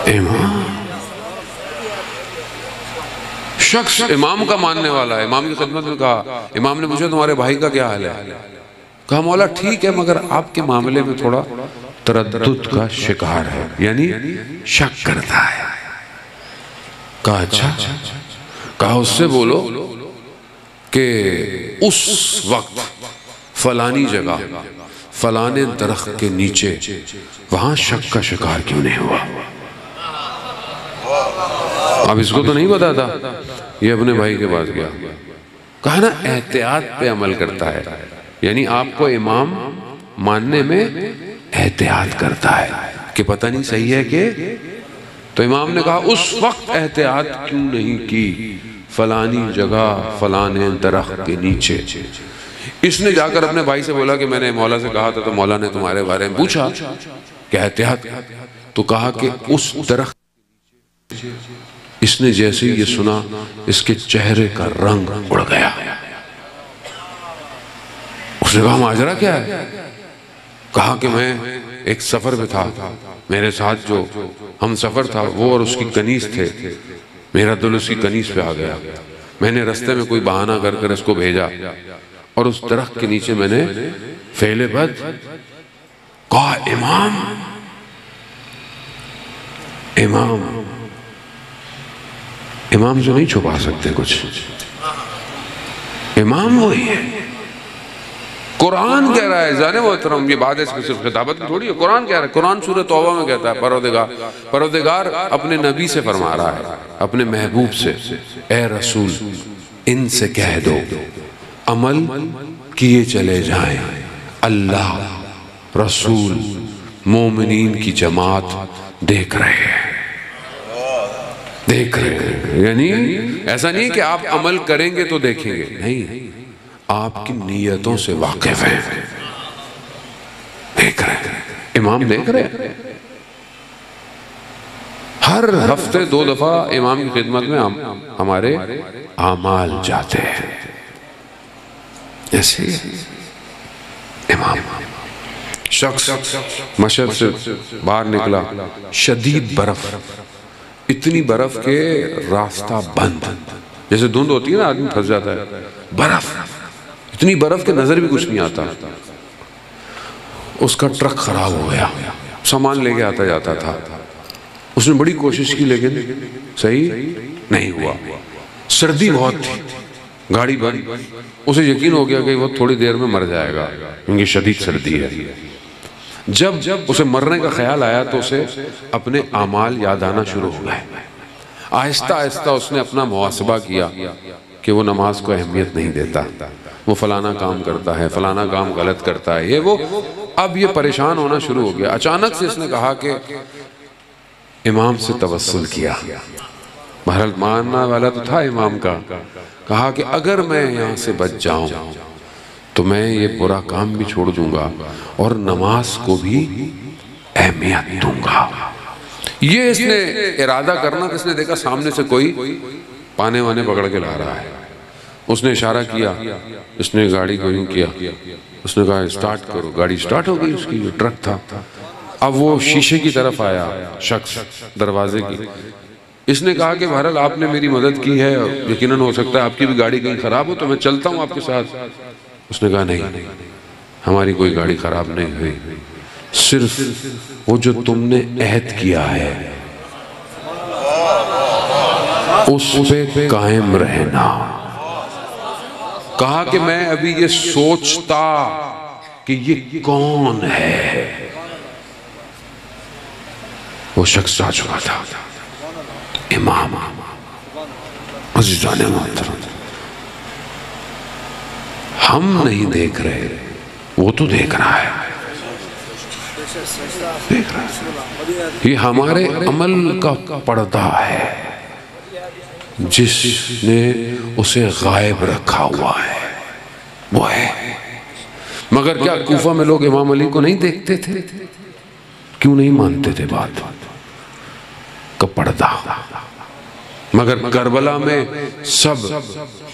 امام شخص امام کا ماننے والا ہے، امام کی خدمت میں کہا، امام نے مجھے تمہارے بھائی کا کیا حال ہے؟ کہا مولا ٹھیک ہے مگر آپ کے معاملے میں تھوڑا تردد کا شکار ہے، یعنی شک کرتا ہے۔ کہا اچھا، کہا اس سے بولو کہ اس وقت فلانی جگہ فلانے درخت کے نیچے وہاں شک کا شکار کیوں نہیں ہوا؟ اب اس کو تو نہیں پتا تھا، یہ اپنے بھائی کے پاس گیا، کہا نا احتیاط پہ عمل کرتا ہے، یعنی آپ کو امام ماننے میں احتیاط کرتا ہے کہ پتہ نہیں صحیح ہے کہ، تو امام نے کہا اس وقت احتیاط کیوں نہیں کی فلانی جگہ فلانے درخت کے نیچے؟ اس نے جا کر اپنے بھائی سے بولا کہ میں نے مولا سے کہا تھا تو مولا نے تمہارے بارے میں پوچھا کہ احتیاط، تو کہا کہ اس درخت، اس نے جیسے یہ سنا اس کے چہرے کا رنگ اڑ گیا۔ اس نے کہا ماجرا کیا ہے؟ کہا کہ میں ایک سفر پہ تھا، میرے ساتھ جو ہم سفر تھا وہ اور اس کی کنیز تھے، میرا دل اس کی کنیز پہ آ گیا، میں نے رستے میں کوئی بہانہ کر کر اس کو بھیجا اور اس درخت کے نیچے میں نے فعل بد کہا امام امام امام سے نہیں چھپا سکتے کچھ، امام وہی ہے، قرآن کہہ رہا ہے جانے محترم، یہ بات ہے اس کی صرف خطابت میں تھوڑی ہے، قرآن کہہ رہا ہے، قرآن سورہ توبہ میں کہتا ہے پروردگار اپنے نبی سے فرما رہا ہے، اپنے محبوب سے، اے رسول ان سے کہہ دو عمل کیے چلے جائیں، اللہ رسول مومنین کی جماعت دیکھ رہے ہیں، دیکھ رہے ہیں، یعنی ایسا نہیں کہ آپ عمل کریں گے تو دیکھیں گے، نہیں، آپ کی نیتوں سے واقف ہیں، دیکھ رہے ہیں، امام دیکھ رہے ہیں۔ ہر ہفتے 2 دفعہ امام کی خدمت میں ہمارے اعمال جاتے ہیں، ایسے امام شخص مشہد سے باہر نکلا، شدید برف، اتنی برف کے راستہ بند، جیسے دھند ہوتی ہے نا آدمی پھنس جاتا ہے، برف، اتنی برف کے نظر بھی کچھ نہیں آتا، اس کا ٹرک خراب ہو گیا، سامان لے کے آتا جاتا تھا، اس نے بڑی کوشش کی لیکن صحیح نہیں ہوا، سردی بہت تھی، گاڑی بند، اسے یقین ہو گیا کہ وہ تھوڑی دیر میں مر جائے گا کیونکہ شدید سردی ہے۔ جب اسے مرنے کا خیال آیا تو اسے اپنے اعمال یاد آنا شروع ہو گئے، آہستہ آہستہ اس نے اپنا محاسبہ کیا کہ وہ نماز کو اہمیت نہیں دیتا، وہ فلانا کام کرتا ہے، فلانا کام غلط کرتا ہے، یہ وہ، اب یہ پریشان ہونا شروع ہو گیا۔ اچانک سے اس نے کہا کہ امام سے توسل کیا، بہرحال ماننا والا تو تھا امام کا، کہا کہ اگر میں یہاں سے بچ جاؤں تو میں یہ برا کام بھی چھوڑ دوں گا اور نماز کو بھی اہمیت دوں گا۔ یہ اس نے ارادہ کرنا کہ اس نے دیکھا سامنے سے کوئی پانے وانے پکڑ کے لا رہا ہے، اس نے اشارہ کیا، اس نے گاڑی کو یوں کیا، اس نے کہا اسٹارٹ کرو، گاڑی اسٹارٹ ہو گئی، اس کی جو ٹرک تھا، اب وہ شیشے کی طرف آیا شخص دروازے کی، اس نے کہا کہ بہرحال آپ نے میری مدد کی ہے، یقیناً ہو سکتا ہے آپ کی بھی گاڑی کہیں خراب ہو تو میں چلتا ہوں آپ کے ساتھ۔ اس نے کہا نہیں، ہماری کوئی گاڑی خراب نہیں ہوئی، صرف وہ جو تم نے عہد کیا ہے اس پہ قائم رہنا۔ کہا کہ میں ابھی یہ سوچتا کہ یہ کون ہے، وہ شخص آ چکا تھا، امام۔ عزیزان محترم، ہم نہیں دیکھ رہے، وہ تو دیکھ رہا ہے، دیکھ رہا ہے، یہ ہمارے عمل کا پردہ ہے جس نے اسے غائب رکھا ہوا ہے، وہ ہے۔ مگر کیا کوفہ میں لوگ امام علی کو نہیں دیکھتے تھے؟ کیوں نہیں مانتے تھے بات کا پردہ؟ مگر کربلا میں سب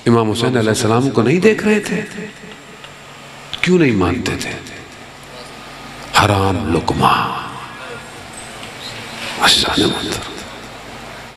امام حسین علیہ السلام کو نہیں دیکھ رہے تھے؟ کیوں نہیں مانتے تھے؟ حرام لقمہ، شان منظر.